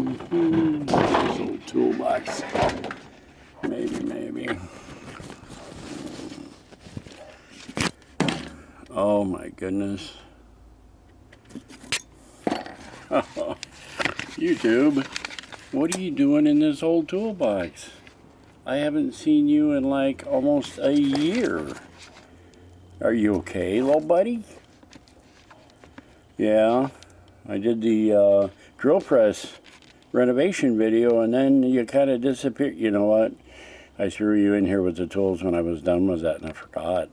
This old toolbox. Maybe. Oh my goodness. YouTube, what are you doing in this old toolbox? I haven't seen you in like almost a year. Are you okay, little buddy? Yeah, I did the drill press renovation video and then you kind of disappeared. You know what? I threw you in here with the tools when I was done with that and I forgot.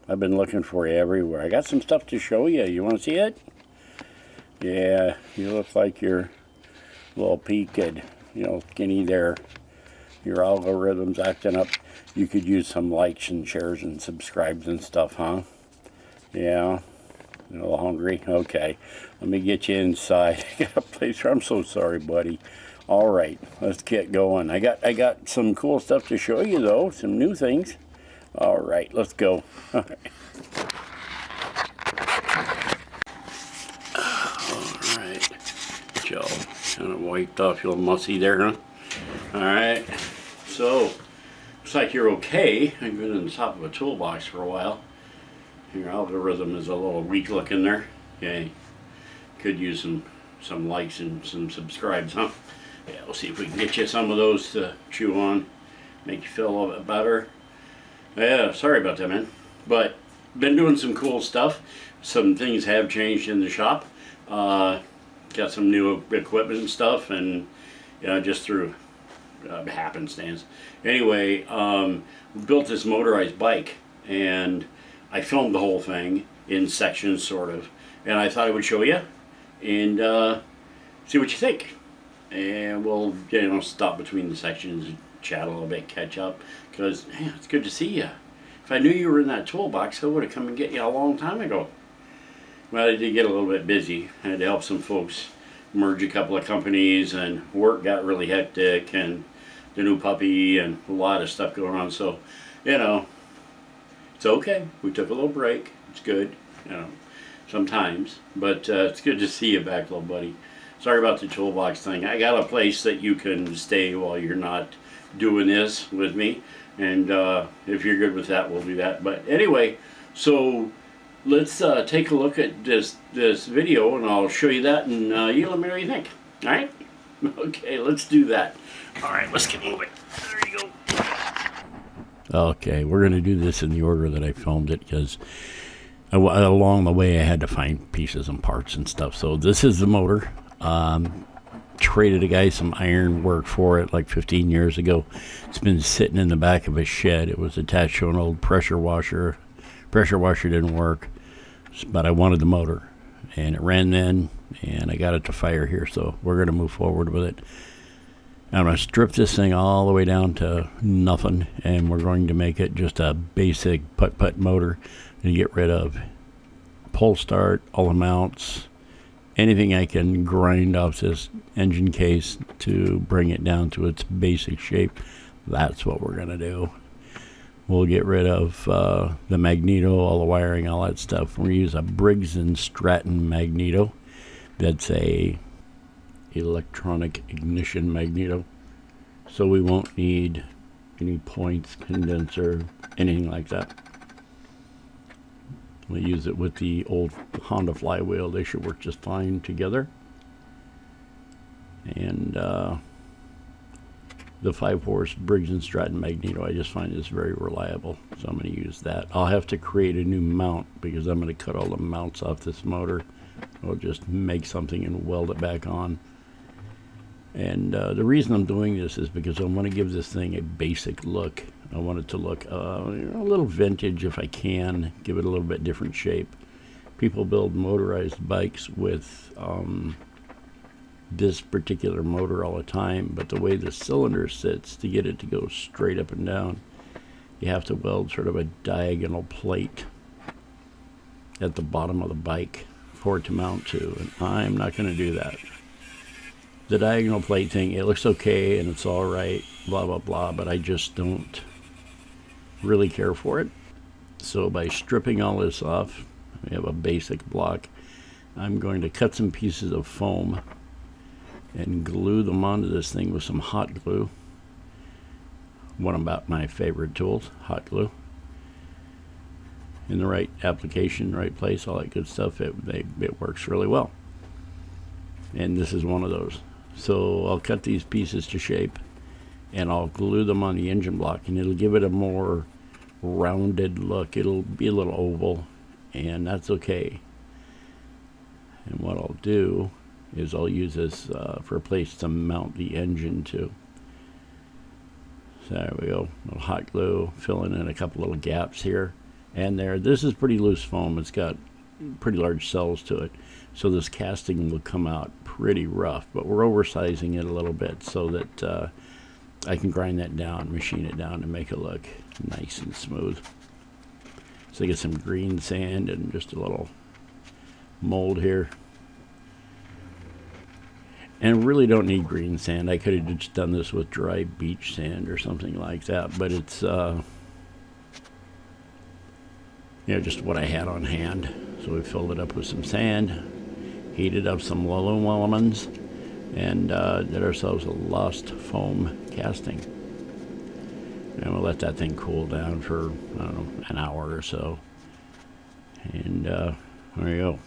I've been looking for you everywhere. I got some stuff to show you. You want to see it? Yeah, you look like you're a little peaked, skinny there. Your algorithm's acting up. You could use some likes and shares and subscribes and stuff, huh? Yeah. A little hungry? Okay. Let me get you inside. I got a place where I'm so sorry, buddy. All right, let's get going. I got some cool stuff to show you, though. Some new things. All right, let's go. All right. Joe, kind of wiped off your musty there, huh? All right. So, looks like you're okay. I've been on the top of a toolbox for a while. Your algorithm is a little weak looking there. Okay. Could use some likes and some subscribes, huh? Yeah, we'll see if we can get you some of those to chew on. Make you feel a little bit better. Yeah, sorry about that, man. But been doing some cool stuff. Some things have changed in the shop. Got some new equipment and stuff, and just through happenstance. Anyway, built this motorized bike, and I filmed the whole thing in sections, sort of, and I thought I would show you and see what you think. And we'll, stop between the sections and chat a little bit, catch up, because it's good to see you. If I knew you were in that toolbox, I would have come and get you a long time ago. Well, I did get a little bit busy. I had to help some folks merge a couple of companies, and work got really hectic, and the new puppy, and a lot of stuff going on. So, it's okay. We took a little break. It's good, sometimes. But it's good to see you back, little buddy. Sorry about the toolbox thing. I got a place that you can stay while you're not doing this with me. And if you're good with that, we'll do that. But anyway, so let's take a look at this video, and I'll show you that, and you let me know what you think. All right? Okay, let's do that. All right, let's get moving. There you go. Okay, we're going to do this in the order that I filmed it, because along the way I had to find pieces and parts and stuff. So this is the motor. Traded a guy some iron work for it like 15 years ago. It's been sitting in the back of a shed. It was attached to an old pressure washer. Pressure washer didn't work, but I wanted the motor, and it ran then, and I got it to fire here, so we're going to move forward with it. I'm going to strip this thing all the way down to nothing, and we're going to make it just a basic putt-putt motor to get rid of pull start, all the mounts, anything I can grind off this engine case to bring it down to its basic shape. That's what we're going to do. We'll get rid of the magneto, all the wiring, all that stuff. We're going to use a Briggs & Stratton magneto. That's a electronic ignition magneto. So we won't need any points, condenser, anything like that. We'll use it with the old Honda flywheel. They should work just fine together. And the 5-horse Briggs & Stratton magneto, I just find is very reliable, so I'm going to use that. I'll have to create a new mount because I'm going to cut all the mounts off this motor. I'll just make something and weld it back on. And the reason I'm doing this is because I want to give this thing a basic look. I want it to look a little vintage if I can, give it a little bit different shape. People build motorized bikes with this particular motor all the time, but the way the cylinder sits, to get it to go straight up and down, you have to weld sort of a diagonal plate at the bottom of the bike for it to mount to, and I'm not going to do that. The diagonal plate thing, it looks okay and it's all right, blah blah blah, but I just don't really care for it. So by stripping all this off, we have a basic block. I'm going to cut some pieces of foam and glue them onto this thing with some hot glue. One about my favorite tools, hot glue. In the right application, right place, all that good stuff, it works really well. And this is one of those. So I'll cut these pieces to shape, and I'll glue them on the engine block, and it'll give it a more rounded look. It'll be a little oval, and that's okay. And what I'll do is I'll use this for a place to mount the engine to. So there we go, a little hot glue, filling in a couple little gaps here and there. This is pretty loose foam. It's got pretty large cells to it, so this casting will come out pretty rough, but we're oversizing it a little bit so that I can grind that down, machine it down, and make it look nice and smooth. So I get some green sand and just a little mold here. And really don't need green sand. I could have just done this with dry beach sand or something like that, but it's just what I had on hand. So we filled it up with some sand, heated up some lemons, and did ourselves a lost foam casting. And we'll let that thing cool down for, I don't know, an hour or so. And there you go.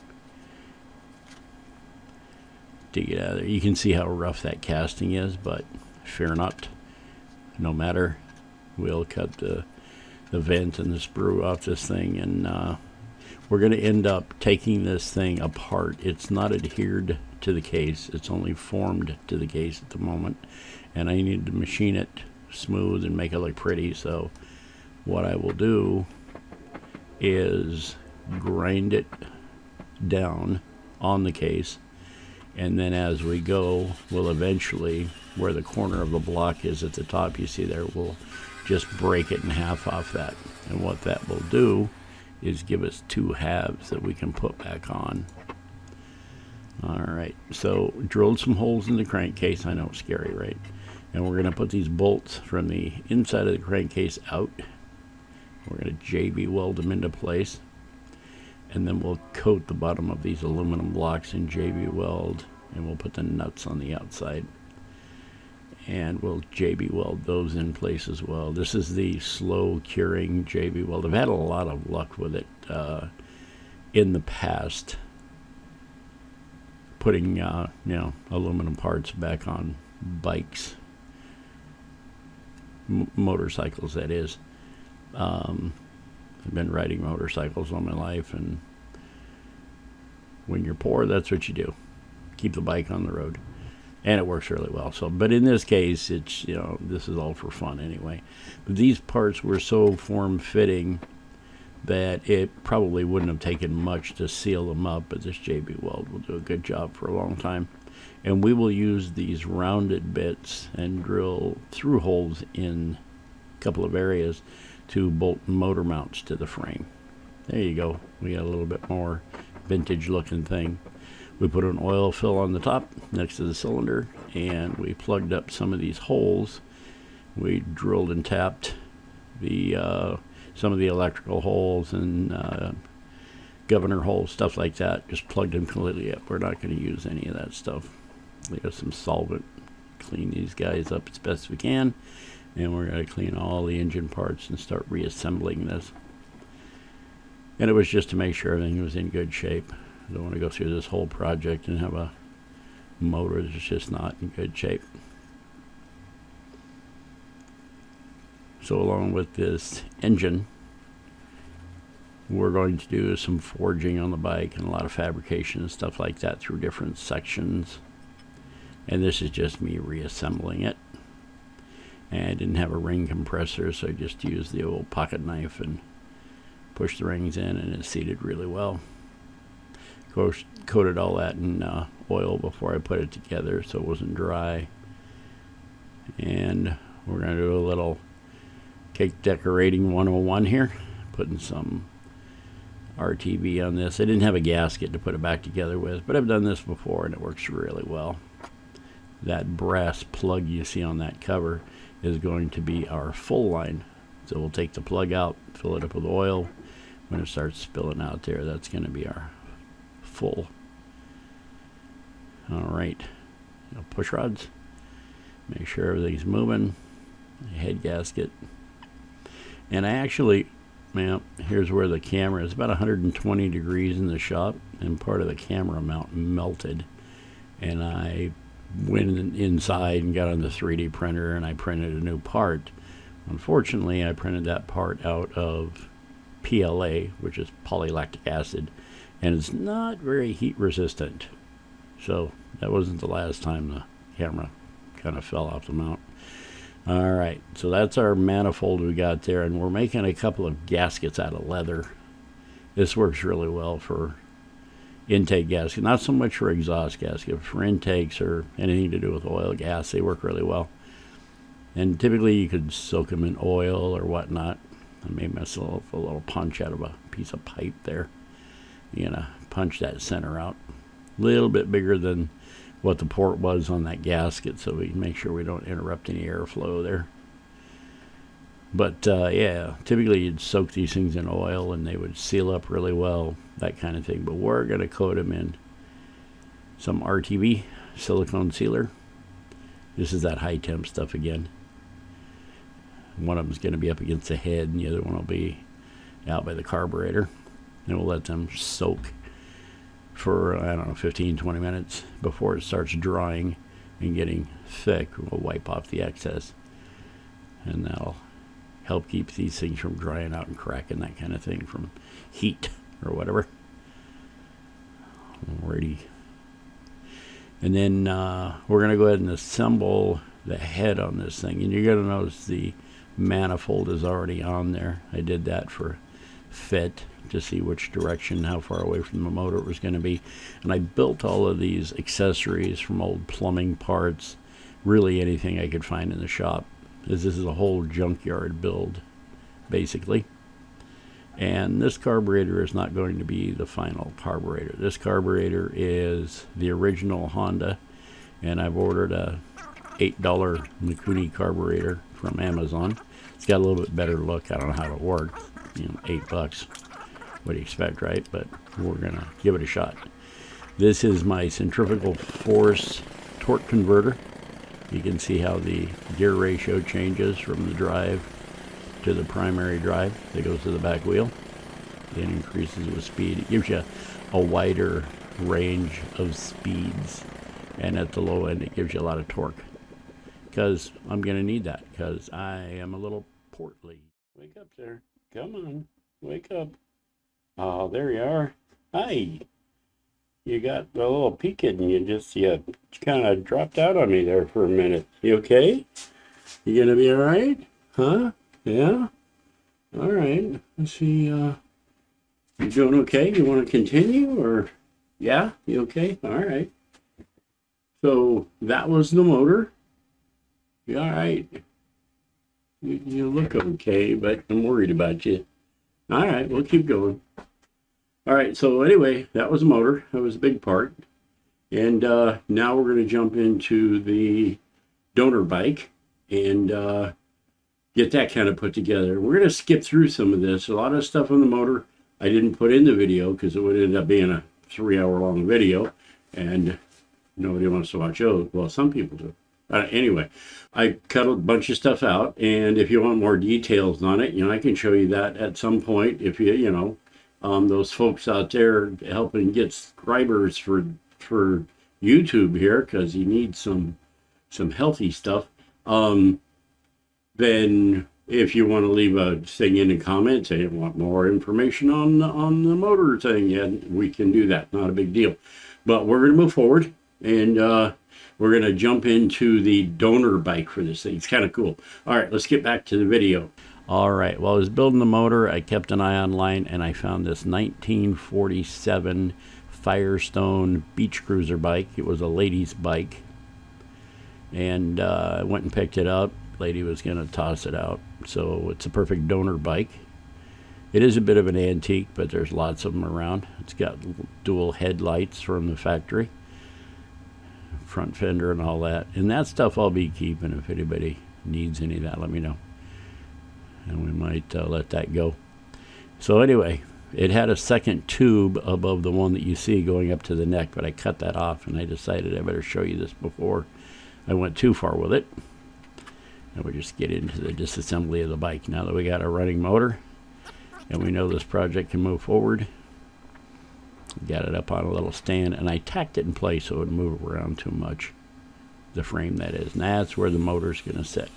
Dig it out of there. You can see how rough that casting is, but fear not. No matter. We'll cut the vent and the sprue off this thing, and we're going to end up taking this thing apart. It's not adhered to the case. It's only formed to the case at the moment, and I need to machine it smooth and make it look pretty. So what I will do is grind it down on the case, and then as we go, we'll eventually, where the corner of the block is at the top, you see there, we'll just break it in half off that. And what that will do is give us two halves that we can put back on. Alright, so drilled some holes in the crankcase. I know it's scary, right? And we're going to put these bolts from the inside of the crankcase out. We're going to JB weld them into place. And then we'll coat the bottom of these aluminum blocks in JB weld, and we'll put the nuts on the outside. And we'll JB weld those in place as well. This is the slow curing JB weld. I've had a lot of luck with it in the past, putting aluminum parts back on bikes, motorcycles, that is. I've been riding motorcycles all my life, and when you're poor, that's what you do. Keep the bike on the road. And it works really well. So, but in this case, it's, this is all for fun anyway. But these parts were so form-fitting that it probably wouldn't have taken much to seal them up, but this JB weld will do a good job for a long time. And we will use these rounded bits and drill through holes in a couple of areas to bolt motor mounts to the frame. There you go. We got a little bit more vintage looking thing. We put an oil fill on the top next to the cylinder, and we plugged up some of these holes. We drilled and tapped some of the electrical holes and governor holes, stuff like that. Just plugged them completely up. We're not going to use any of that stuff. We got some solvent. Clean these guys up as best we can, and we're going to clean all the engine parts and start reassembling this. And it was just to make sure everything was in good shape. I don't want to go through this whole project and have a motor that's just not in good shape. So along with this engine, we're going to do some forging on the bike and a lot of fabrication and stuff like that through different sections. And this is just me reassembling it. And I didn't have a ring compressor, so I just used the old pocket knife and pushed the rings in, and it seated really well. Of course, coated all that in oil before I put it together so it wasn't dry. And we're going to do a little cake decorating 101 here, putting some RTV on this. I didn't have a gasket to put it back together with, but I've done this before and it works really well. That brass plug you see on that cover is going to be our full line. So we'll take the plug out, fill it up with oil. When it starts spilling out there, that's going to be our full. All right. push rods. Make sure everything's moving. Head gasket. And I actually, man, here's where the camera is. About 120 degrees in the shop, and part of the camera mount melted. And I went inside and got on the 3D printer, and I printed a new part. Unfortunately, I printed that part out of PLA, which is polylactic acid, and it's not very heat resistant. So that wasn't the last time the camera kind of fell off the mount. All right, so that's our manifold we got there, and we're making a couple of gaskets out of leather. This works really well for intake gasket, not so much for exhaust gasket. For intakes or anything to do with oil, gas, they work really well. And typically you could soak them in oil or whatnot. I made myself a little punch out of a piece of pipe there. You're gonna punch that center out a little bit bigger than what the port was on that gasket, so we can make sure we don't interrupt any airflow there. But yeah, typically you'd soak these things in oil and they would seal up really well, that kind of thing. But we're going to coat them in some RTV silicone sealer. This is that high temp stuff again. One of them's going to be up against the head and the other one will be out by the carburetor. And we'll let them soak for, I don't know, 15, 20 minutes before it starts drying and getting thick. We'll wipe off the excess. And that'll help keep these things from drying out and cracking, that kind of thing, from heat or whatever. Alrighty. And then we're going to go ahead and assemble the head on this thing. And you're going to notice the manifold is already on there. I did that for fit to see which direction, how far away from the motor it was going to be. And I built all of these accessories from old plumbing parts, really anything I could find in the shop. This is a whole junkyard build, basically. And this carburetor is not going to be the final carburetor. This carburetor is the original Honda, and I've ordered a $8 Mikuni carburetor from Amazon. It's got a little bit better look. I don't know how it works. You know, $8. What do you expect, right? But we're gonna give it a shot. This is my centrifugal force torque converter. You can see how the gear ratio changes from the drive to the primary drive that goes to the back wheel. It increases with speed. It gives you a wider range of speeds, and at the low end it gives you a lot of torque, because I'm going to need that, because I am a little portly. Wake up there. Come on. Wake up. Oh, there you are. Hi. You got a little peek and you kind of dropped out on me there for a minute. You okay? You gonna be all right? Huh? Yeah? All right. Let's see. You doing okay? You want to continue, or? Yeah? You okay? All right. So that was the motor. You all right? You look okay, but I'm worried about you. All right, we'll keep going. All right, so anyway, that was a motor. That was a big part. And now we're going to jump into the donor bike and get that kind of put together. We're going to skip through some of this. A lot of stuff on the motor I didn't put in the video because it would end up being a 3-hour-long video, and nobody wants to watch those. Well, some people do. Anyway, I cut a bunch of stuff out, and if you want more details on it, I can show you that at some point. If those folks out there helping get subscribers for YouTube here, because you need some healthy stuff. Then if you want to leave a thing in the comments, say you want more information on the motor thing, yeah, we can do that. Not a big deal. But we're going to move forward, and we're going to jump into the donor bike for this thing. It's kind of cool. All right, let's get back to the video. All right, while I was building the motor, I kept an eye online, and I found this 1947 Firestone beach cruiser bike. It was a lady's bike, and I went and picked it up. Lady was going to toss it out, so it's a perfect donor bike. It is a bit of an antique, but there's lots of them around. It's got dual headlights from the factory, front fender and all that, and that stuff I'll be keeping. If anybody needs any of that, let me know, and we might let that go. So anyway, It had a second tube above the one that you see going up to the neck, but I cut that off, and I decided I better show you this before I went too far with it. And we'll just get into the disassembly of the bike. Now that we got a running motor and we know this project can move forward, got it up on a little stand, and I tacked it in place so it would move around too much. The frame, that is. And that's where the motor's going to sit.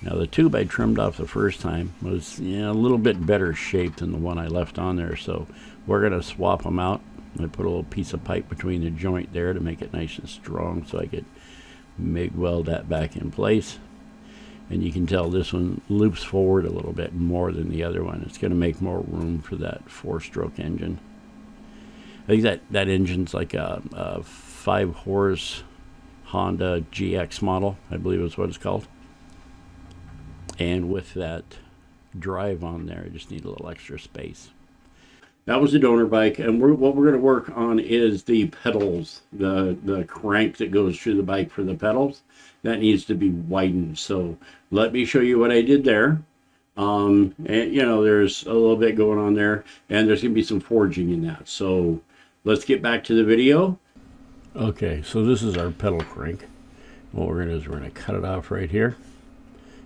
Now the tube I trimmed off the first time was a little bit better shape than the one I left on there, so we're going to swap them out. I put a little piece of pipe between the joint there to make it nice and strong so I could MIG weld that back in place. And you can tell this one loops forward a little bit more than the other one. It's going to make more room for that 4-stroke engine. I think that engine's like a 5-horse Honda GX model, I believe is what it's called. And with that drive on there, I just need a little extra space. That was the donor bike, and what we're going to work on is the pedals, the crank that goes through the bike for the pedals. That needs to be widened. So let me show you what I did there. And there's a little bit going on there, and there's going to be some forging in that. So let's get back to the video. Okay, so this is our pedal crank. What we're going to do is we're going to cut it off right here,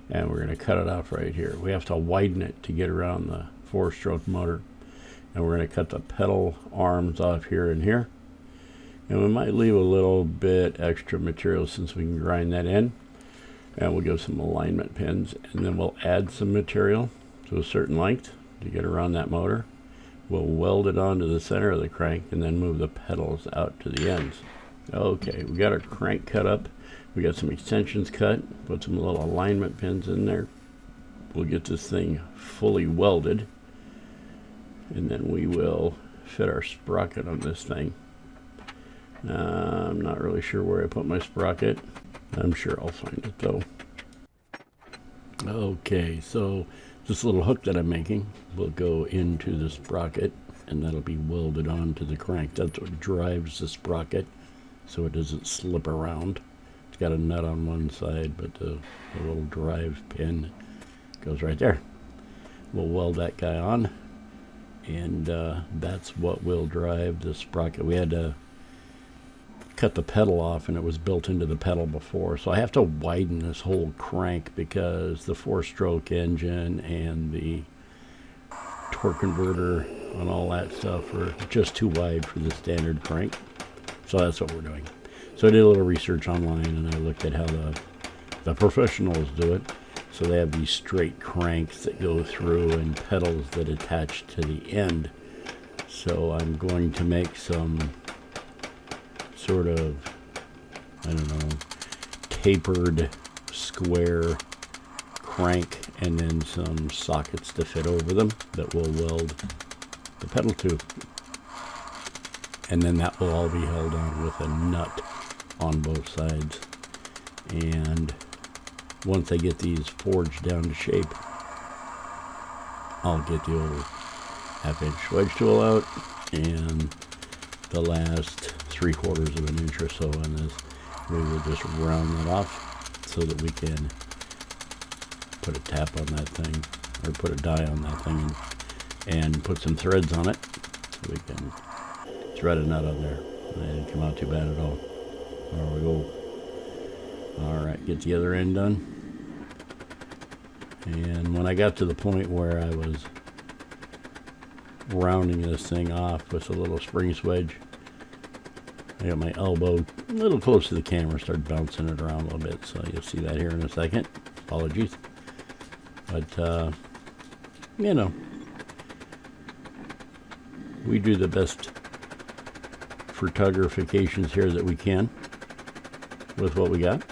and we're going to cut it off right here. We have to widen it to get around the 4-stroke motor. And we're going to cut the pedal arms off here and here. And we might leave a little bit extra material since we can grind that in. And we'll give some alignment pins. And then we'll add some material to a certain length to get around that motor. We'll weld it onto the center of the crank and then move the pedals out to the ends. Okay, we got our crank cut up. We got some extensions cut. Put some little alignment pins in there. We'll get this thing fully welded. And then we will fit our sprocket on this thing. I'm not really sure where I put my sprocket. I'm sure I'll find it though. Okay, so this little hook that I'm making will go into the sprocket, and that'll be welded onto the crank. That's what drives the sprocket so it doesn't slip around. It's got a nut on one side, but the little drive pin goes right there. We'll weld that guy on. And that's what will drive the sprocket. We had to cut the pedal off, and it was built into the pedal before. So I have to widen this whole crank because the 4-stroke engine and the torque converter and all that stuff are just too wide for the standard crank. So that's what we're doing. So I did a little research online, and I looked at how the professionals do it. So they have these straight cranks that go through and pedals that attach to the end. So I'm going to make some sort of, I don't know, tapered square crank and then some sockets to fit over them that will weld the pedal to. And then that will all be held on with a nut on both sides. And once I get these forged down to shape, I'll get the old 1/2-inch wedge tool out and the last 3/4 of an inch or so on this. We will just round that off so that we can put a tap on that thing, or put a die on that thing, and put some threads on it so we can thread a nut on there. It didn't come out too bad at all. There we go. Alright, get the other end done. And when I got to the point where I was rounding this thing off with a little spring swedge, I got my elbow a little close to the camera, started bouncing it around a little bit, so you'll see that here in a second. Apologies. But, we do the best photographications here that we can with what we got.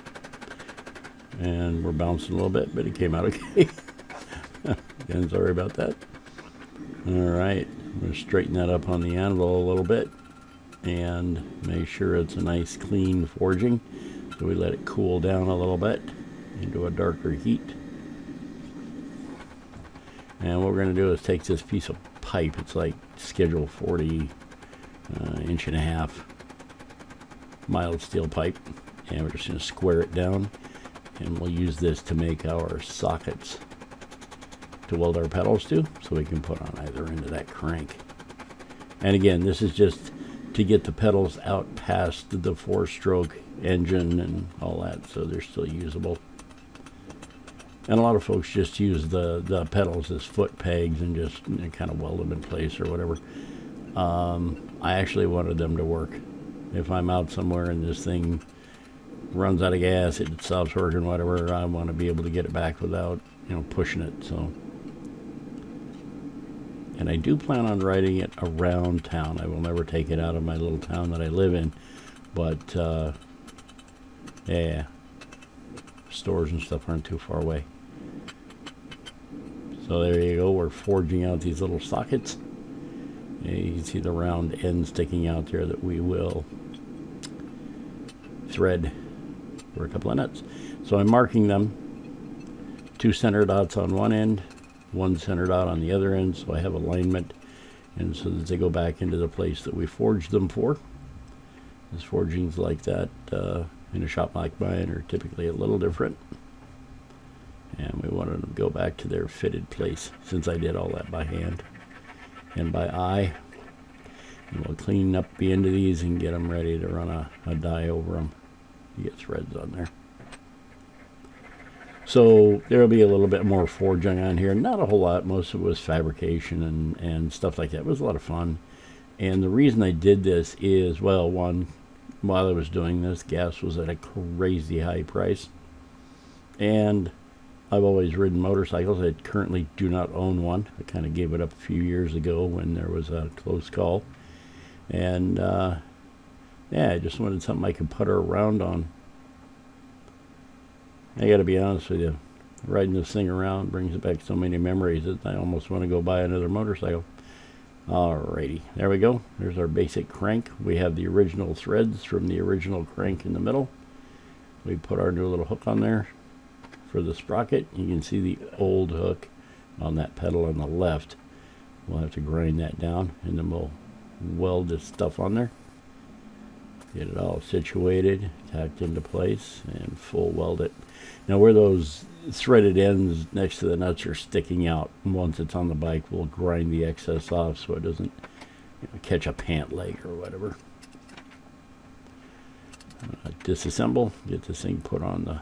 And we're bouncing a little bit, but it came out okay. Again, sorry about that. Alright, I'm going to straighten that up on the anvil a little bit and make sure it's a nice clean forging. So we let it cool down a little bit into a darker heat. And what we're going to do is take this piece of pipe, it's like Schedule 40 1.5 mild steel pipe, and we're just going to square it down, and we'll use this to make our sockets to weld our pedals to, so we can put on either end of that crank. And again, this is just to get the pedals out past the 4-stroke engine and all that, so they're still usable. And a lot of folks just use the pedals as foot pegs and just kind of weld them in place or whatever. I actually wanted them to work. If I'm out somewhere and this thing runs out of gas, it stops working, whatever, I want to be able to get it back without, pushing it. So, and I do plan on riding it around town. I will never take it out of my little town that I live in, but yeah, stores and stuff aren't too far away. So there you go. We're forging out these little sockets. And you can see the round end sticking out there that we will thread for a couple of nuts. So I'm marking them, 2 center dots on one end, 1 center dot on the other end, so I have alignment, and so that they go back into the place that we forged them for. These forgings like that in a shop like mine are typically a little different, and we wanted them to go back to their fitted place since I did all that by hand and by eye. And we'll clean up the end of these and get them ready to run a die over them to get threads on there. So there'll be a little bit more forging on here. Not a whole lot. Most of it was fabrication and stuff like that. It was a lot of fun. And the reason I did this is, well, one, while I was doing this, gas was at a crazy high price. And I've always ridden motorcycles. I currently do not own one. I kind of gave it up a few years ago when there was a close call. And yeah, I just wanted something I could putter around on. I got to be honest with you, riding this thing around brings back so many memories that I almost want to go buy another motorcycle. Alrighty, there we go. There's our basic crank. We have the original threads from the original crank in the middle. We put our new little hook on there for the sprocket. You can see the old hook on that pedal on the left. We'll have to grind that down, and then we'll weld this stuff on there. Get it all situated, tacked into place, and full weld it. Now where those threaded ends next to the nuts are sticking out, once it's on the bike, we'll grind the excess off so it doesn't catch a pant leg or whatever. Disassemble, get this thing put on the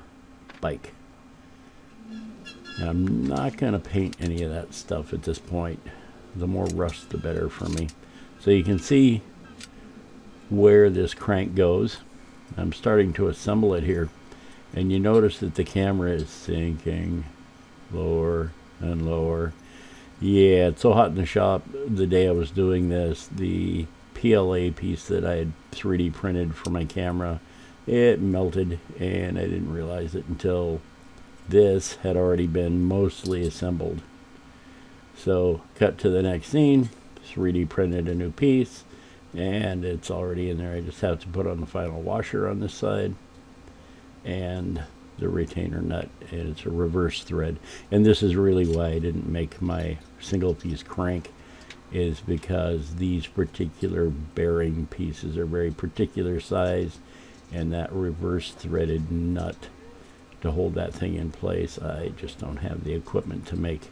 bike. And I'm not going to paint any of that stuff at this point. The more rust, the better for me. So you can see where this crank goes. I'm starting to assemble it here, and you notice that the camera is sinking lower and lower. Yeah, it's so hot in the shop. The day I was doing this, the PLA piece that I had 3D printed for my camera, it melted, and I didn't realize it until this had already been mostly assembled. So cut to the next scene, 3D printed a new piece, and it's already in there. I just have to put on the final washer on this side and the retainer nut, and it's a reverse thread. And this is really why I didn't make my single piece crank, is because these particular bearing pieces are very particular size, and that reverse threaded nut to hold that thing in place, I just don't have the equipment to make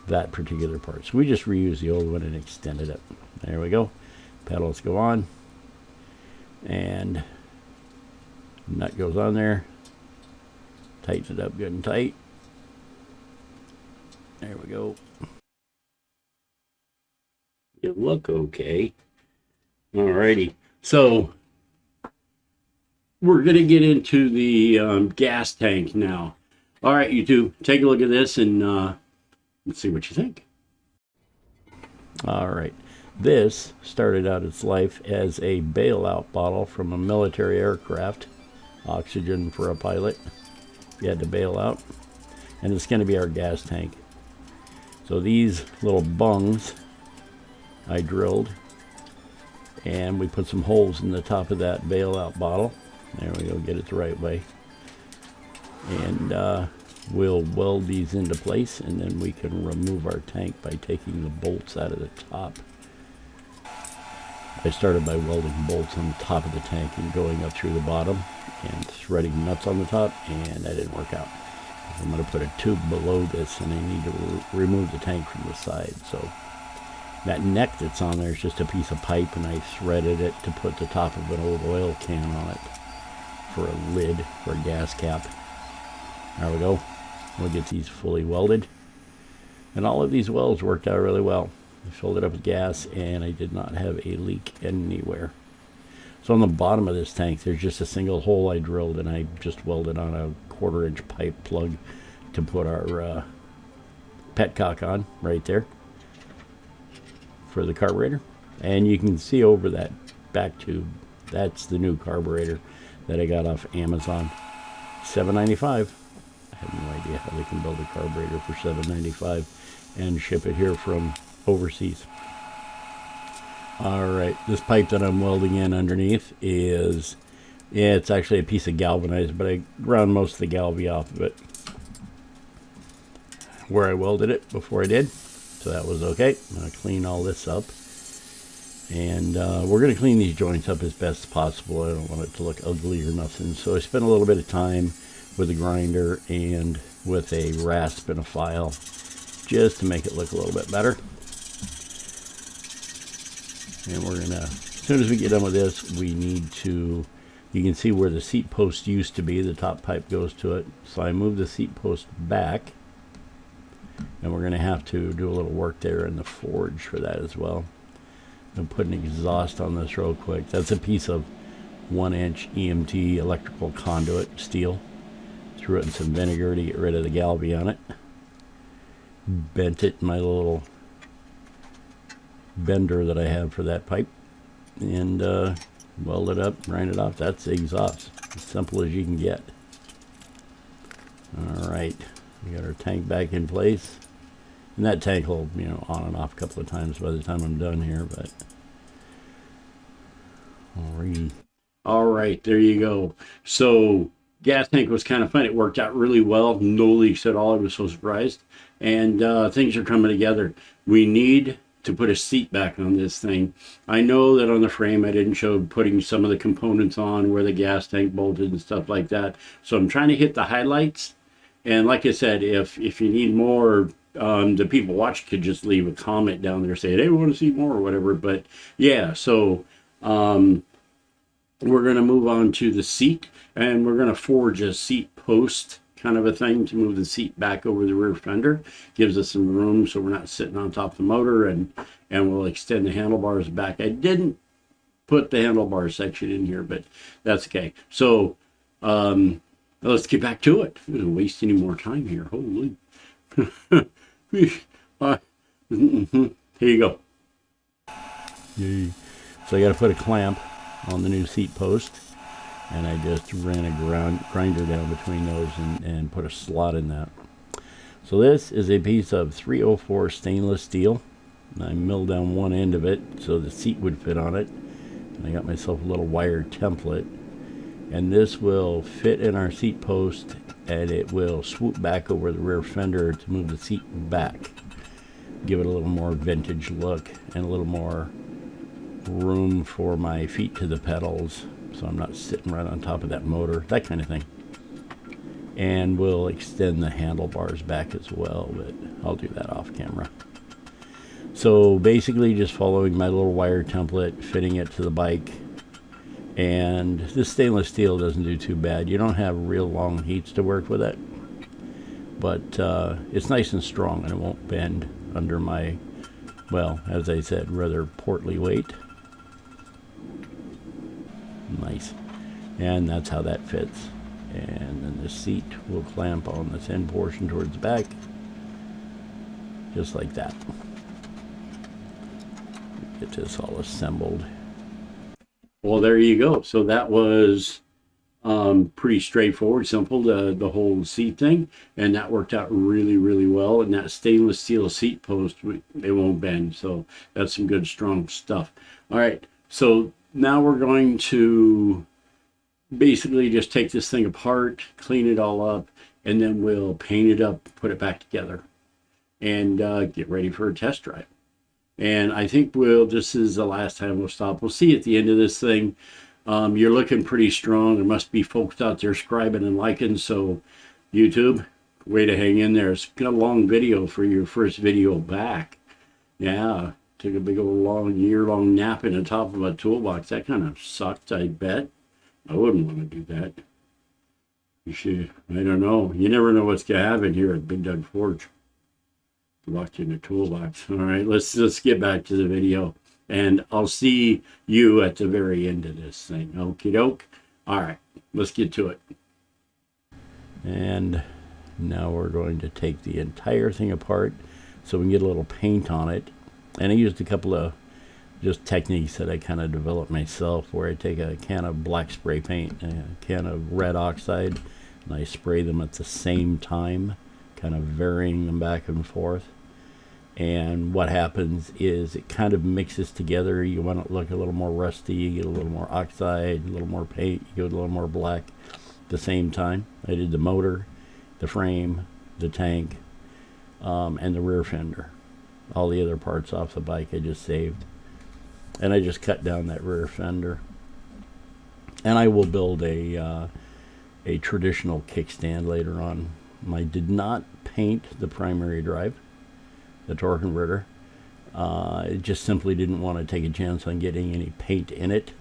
that particular part. So we just reused the old one and extended it. There we go. Pedals go on, and nut goes on there. Tighten it up good and tight. There we go. You look okay. Alrighty. So we're going to get into the gas tank now. All right, you two, take a look at this and let's see what you think. All right. This started out its life as a bailout bottle from a military aircraft. Oxygen for a pilot. You had to bail out. And it's going to be our gas tank. So these little bungs I drilled, and we put some holes in the top of that bailout bottle. There we go, get it the right way. And we'll weld these into place, and then we can remove our tank by taking the bolts out of the top. I started by welding bolts on the top of the tank and going up through the bottom and threading nuts on the top, and that didn't work out. I'm going to put a tube below this, and I need to remove the tank from the side. So that neck that's on there is just a piece of pipe, and I threaded it to put the top of an old oil can on it for a lid, for a gas cap. There we go. We'll get these fully welded. And all of these welds worked out really well. I filled it up with gas, and I did not have a leak anywhere. So on the bottom of this tank, there's just a single hole I drilled, and I just welded on a 1/4-inch pipe plug to put our petcock on right there for the carburetor. And you can see over that back tube, that's the new carburetor that I got off Amazon. $7.95. I have no idea how they can build a carburetor for $7.95 and ship it here from overseas. Alright, this pipe that I'm welding in underneath is, yeah, it's actually a piece of galvanized, but I ground most of the galvy off of it where I welded it before I did. So that was okay. I'm going to clean all this up. And we're going to clean these joints up as best as possible. I don't want it to look ugly or nothing. So I spent a little bit of time with a grinder and with a rasp and a file just to make it look a little bit better. And we're going to, as soon as we get done with this, we need to, you can see where the seat post used to be. The top pipe goes to it. So I moved the seat post back. And we're going to have to do a little work there in the forge for that as well. I'm putting exhaust on this real quick. That's a piece of 1-inch EMT electrical conduit steel. Threw it in some vinegar to get rid of the galvy on it. Bent it in my little bender that I have for that pipe. And weld it up, grind it off. That's the exhaust. As simple as you can get. Alright. We got our tank back in place. And that tank will, you know, on and off a couple of times by the time I'm done here, but alright, there you go. So gas tank was kind of fun. It worked out really well. No leaks at all. I was so surprised. And things are coming together. We need to put a seat back on this thing. I know that on the frame I didn't show putting some of the components on where the gas tank bolted and stuff like that. So I'm trying to hit the highlights. And like I said, if you need more, the people watching could just leave a comment down there saying, hey, we want to see more or whatever. But yeah, so we're going to move on to the seat, and we're going to forge a seat post kind of a thing to move the seat back over the rear fender. Gives us some room so we're not sitting on top of the motor, and we'll extend the handlebars back. I didn't put the handlebar section in here, but that's okay. So let's get back to it. I don't waste any more time here. Holy. Here you go. Yay. So I got to put a clamp on the new seat post, and I just ran a grinder down between those and put a slot in that. So this is a piece of 304 stainless steel. And I milled down one end of it so the seat would fit on it. And I got myself a little wire template. And this will fit in our seat post, and it will swoop back over the rear fender to move the seat back. Give it a little more vintage look and a little more room for my feet to the pedals, so I'm not sitting right on top of that motor, that kind of thing. And we'll extend the handlebars back as well, but I'll do that off camera. So basically just following my little wire template, fitting it to the bike. And this stainless steel doesn't do too bad. You don't have real long heats to work with it, but it's nice and strong, and it won't bend under my, well, as I said, rather portly weight. Nice. And that's how that fits. And then the seat will clamp on the thin portion towards the back, just like that. Get this all assembled. Well, there you go. So that was pretty straightforward, simple, the whole seat thing, and that worked out really, really well. And that stainless steel seat post, they won't bend, so that's some good, strong stuff. All right, so now we're going to basically just take this thing apart, clean it all up, and then we'll paint it up, put it back together, and get ready for a test drive. And I think this is the last time we'll stop. We'll see at the end of this thing. You're looking pretty strong. There must be folks out there scribing and liking. So YouTube, Way to hang in there. It's got a long video for your first video back. Yeah, took a big old long year-long nap in the top of a toolbox. That kind of sucked, I bet. I wouldn't want to do that. You should, I don't know. You never know what's going to happen here at Big Doug Forge. Locked in a toolbox. All right, let's get back to the video. And I'll see you at the very end of this thing. Okie doke. All right, let's get to it. And now we're going to take the entire thing apart so we can get a little paint on it. And I used a couple of just techniques that I kind of developed myself, where I take a can of black spray paint and a can of red oxide, and I spray them at the same time, kind of varying them back and forth. And what happens is it kind of mixes together. You want it to look a little more rusty, you get a little more oxide, a little more paint, you get a little more black at the same time. I did the motor, the frame, the tank, and the rear fender. All the other parts off the bike I just saved. And I just cut down that rear fender. And I will build a traditional kickstand later on. I did not paint the primary drive, the torque converter. I just simply didn't want to take a chance on getting any paint in it,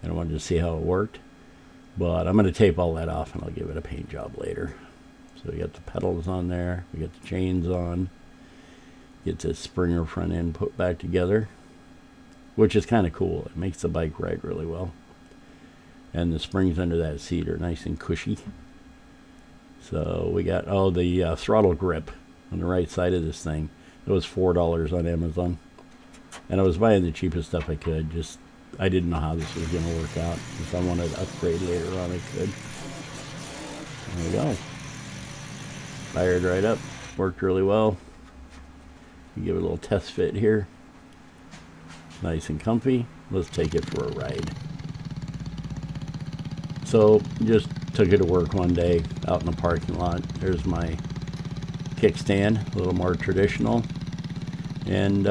and I wanted to see how it worked. But I'm going to tape all that off and I'll give it a paint job later. So we got the pedals on there, we got the chains on, get this Springer front end put back together, which is kind of cool. It makes the bike ride really well. And the springs under that seat are nice and cushy. So we got, the throttle grip on the right side of this thing. It was $4 on Amazon. And I was buying the cheapest stuff I could. Just, I didn't know how this was going to work out. If I wanted to upgrade later on, I could. There we go. Fired right up. Worked really well. Give it a little test fit here. Nice and comfy. Let's take it for a ride. So just took it to work one day out in the parking lot. There's my kickstand, a little more traditional, and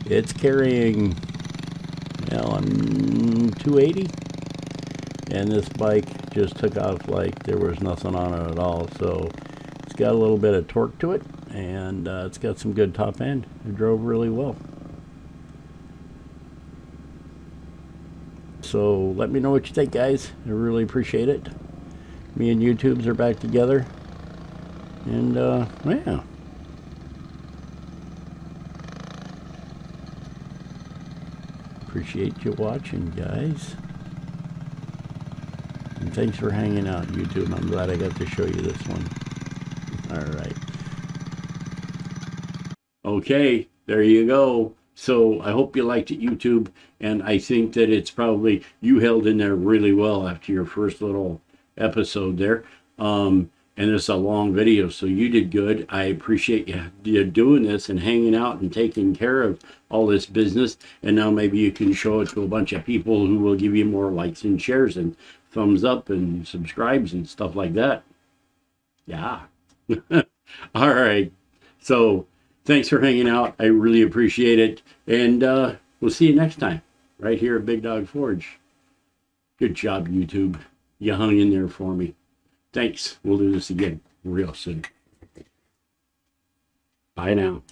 it's carrying, I'm 280, and this bike just took off like there was nothing on it at all. So it's got a little bit of torque to it, and it's got some good top end. It drove really well. So let me know what you think, guys. I really appreciate it. Me and YouTubes are back together. And, yeah. Appreciate you watching, guys. And thanks for hanging out, YouTube. I'm glad I got to show you this one. All right. Okay, there you go. So I hope you liked it, YouTube, and I think that it's probably, you held in there really well after your first little episode there. And it's a long video, so you did good. I appreciate you doing this and hanging out and taking care of all this business. And now maybe you can show it to a bunch of people who will give you more likes and shares and thumbs up and subscribes and stuff like that. Yeah. All right. So thanks for hanging out. I really appreciate it. And we'll see you next time right here at Big Dog Forge. Good job, YouTube. You hung in there for me. Thanks. We'll do this again real soon. Bye now.